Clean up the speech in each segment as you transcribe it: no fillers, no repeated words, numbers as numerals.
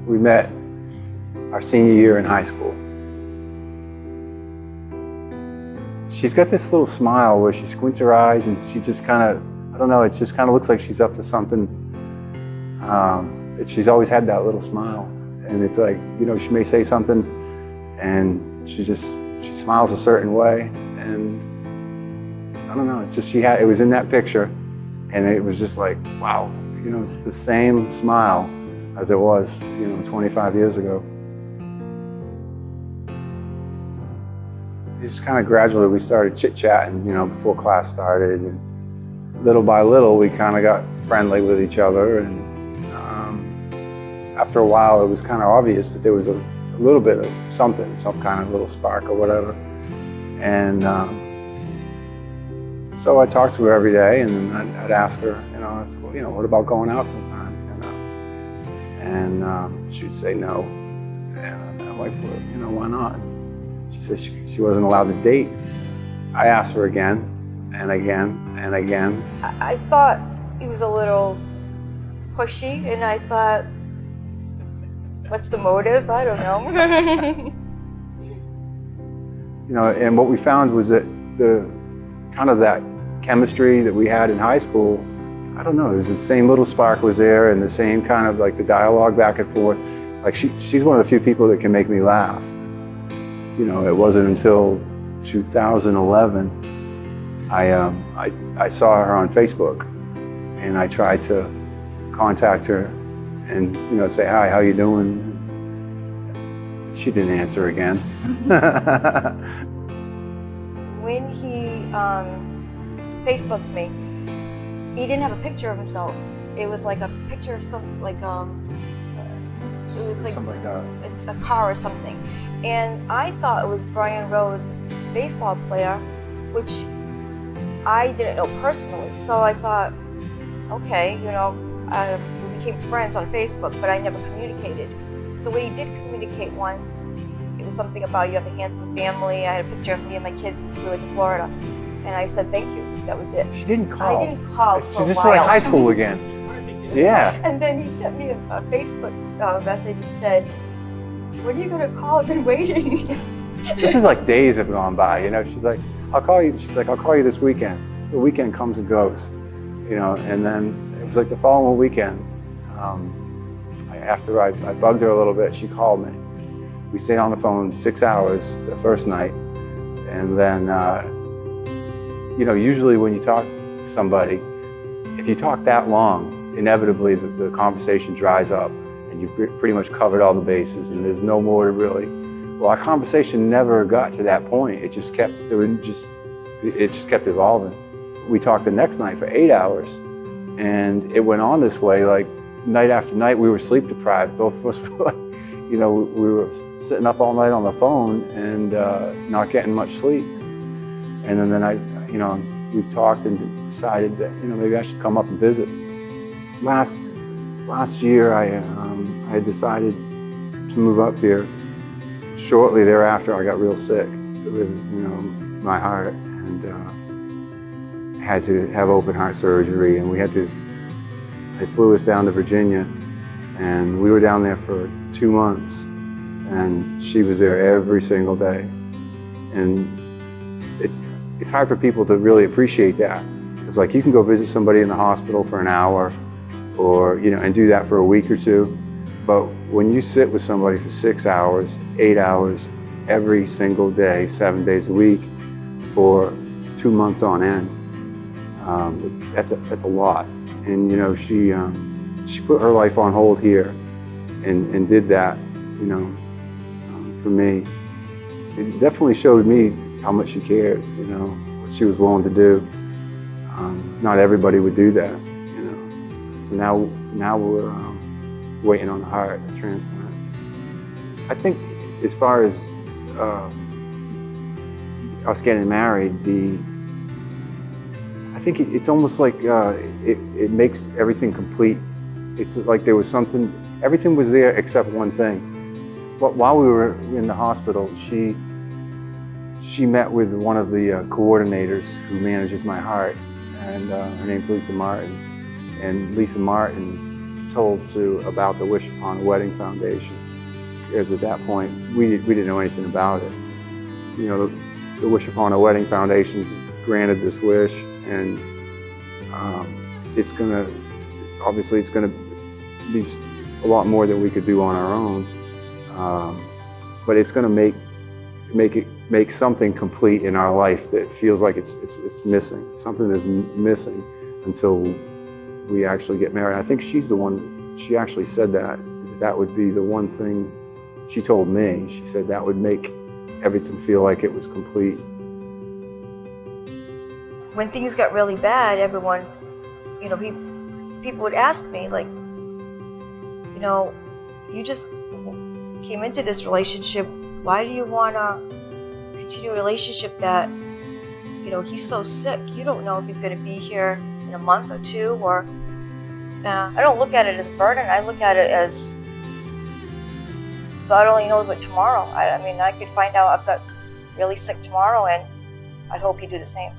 We met our senior year in high school. She's got this little smile where she squints her eyes and she just kind of, I don't know, it just kind of looks like she's up to something. She's always had that little smile. And it's like, you know, she may say something and she smiles a certain way. And I don't know, it's just, it was in that picture and it was just like, wow, you know, it's the same smile as it was, you know, 25 years ago. Just kind of gradually we started chit-chatting, you know, before class started. And little by little, we kind of got friendly with each other. And after a while, it was kind of obvious that there was a little bit of something, some kind of little spark or whatever. And so I talked to her every day, and then I'd ask her, you know, well, you know, what about going out sometime? You know? And she'd say no. And I'm like, well, you know, why not? She said she wasn't allowed to date. I asked her again and again and again. I thought he was a little pushy, and I thought, what's the motive? I don't know. You know, and what we found was that the kind of that chemistry that we had in high school, I don't know, it was the same little spark was there and the same kind of like the dialogue back and forth. Like she's one of the few people that can make me laugh. You know, it wasn't until 2011 I saw her on Facebook, and I tried to contact her and, you know, say, hi, how you doing? She didn't answer again. When he Facebooked me, he didn't have a picture of himself. It was like a picture of some, like, it was like something like that. A car or something. And I thought it was Brian Rose, the baseball player, which I didn't know personally. So I thought, okay, you know, we became friends on Facebook, but I never communicated. So we did communicate once. It was something about, you have a handsome family. I had a picture of me and my kids. We went to Florida. And I said, thank you. That was it. She didn't call. I didn't call for a while. She's just like high school again. Yeah. And then he sent me a Facebook message and said, when are you going to call? I've been waiting. This is like days have gone by, you know. She's like, I'll call you. She's like, I'll call you this weekend. The weekend comes and goes, you know. And then it was like the following weekend, after I bugged her a little bit, she called me. We stayed on the phone 6 hours the first night. And then, you know, usually when you talk to somebody, if you talk that long, inevitably the conversation dries up and you've pretty much covered all the bases and there's no more to really. Well, our conversation never got to that point. It just kept, it just kept evolving. We talked the next night for 8 hours, and it went on this way, like night after night. We were sleep deprived. Both of us were like, you know, we were sitting up all night on the phone and not getting much sleep. And then you know, we talked and decided that, you know, maybe I should come up and visit. Last year, I had decided to move up here. Shortly thereafter, I got real sick with, you know, my heart, and had to have open heart surgery, and they flew us down to Virginia, and we were down there for 2 months, and she was there every single day. And it's hard for people to really appreciate that. It's like you can go visit somebody in the hospital for an hour, or, you know, and do that for a week or two. But when you sit with somebody for 6 hours, 8 hours, every single day, 7 days a week, for 2 months on end, that's a lot. And, you know, she put her life on hold here, and did that, you know, for me. It definitely showed me how much she cared, you know, what she was willing to do. Not everybody would do that, you know. So now we're waiting on the heart, a transplant. I think as far as us getting married, I think it's almost like it makes everything complete. It's like there was something, everything was there except one thing. But while we were in the hospital, she met with one of the coordinators who manages my heart, and her name's Lisa Martin. And Lisa Martin told Sue about the Wish Upon a Wedding Foundation, because at that point we didn't know anything about it. You know, the Wish Upon a Wedding Foundation's granted this wish, and it's gonna be a lot more than we could do on our own, but it's gonna make something complete in our life that feels like it's missing. Something is missing until we actually get married. I think she's the one. She actually said that would be the one thing she told me. She said that would make everything feel like it was complete. When things got really bad, everyone, you know, people would ask me, like, you know, you just came into this relationship. Why do you want to continue a relationship that, you know, he's so sick? You don't know if he's going to be here in a month or two, or I don't look at it as a burden. I look at it as God only knows what tomorrow. I mean, I could find out I've got really sick tomorrow, and I'd hope he'd do the same.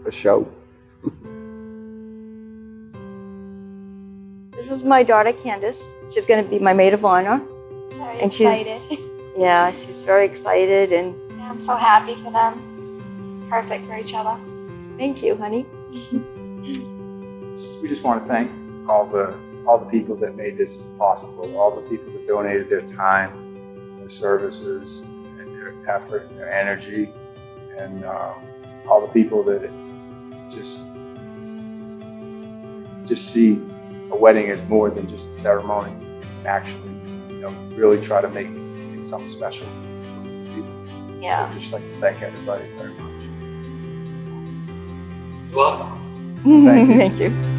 For sure. This is my daughter, Candace. She's going to be my maid of honor. Very And excited. Yeah, she's very excited, and Yeah, I'm so happy for them. Perfect for each other. thank you, honey. We just want to thank all the people that made this possible, all the people that donated their time, their services, and their effort, and their energy, and all the people that just see a wedding as more than just a ceremony, and actually, you know, really try to make it something special for people. Yeah. So I'd just like to thank everybody very much. Welcome. Thank you. Thank you.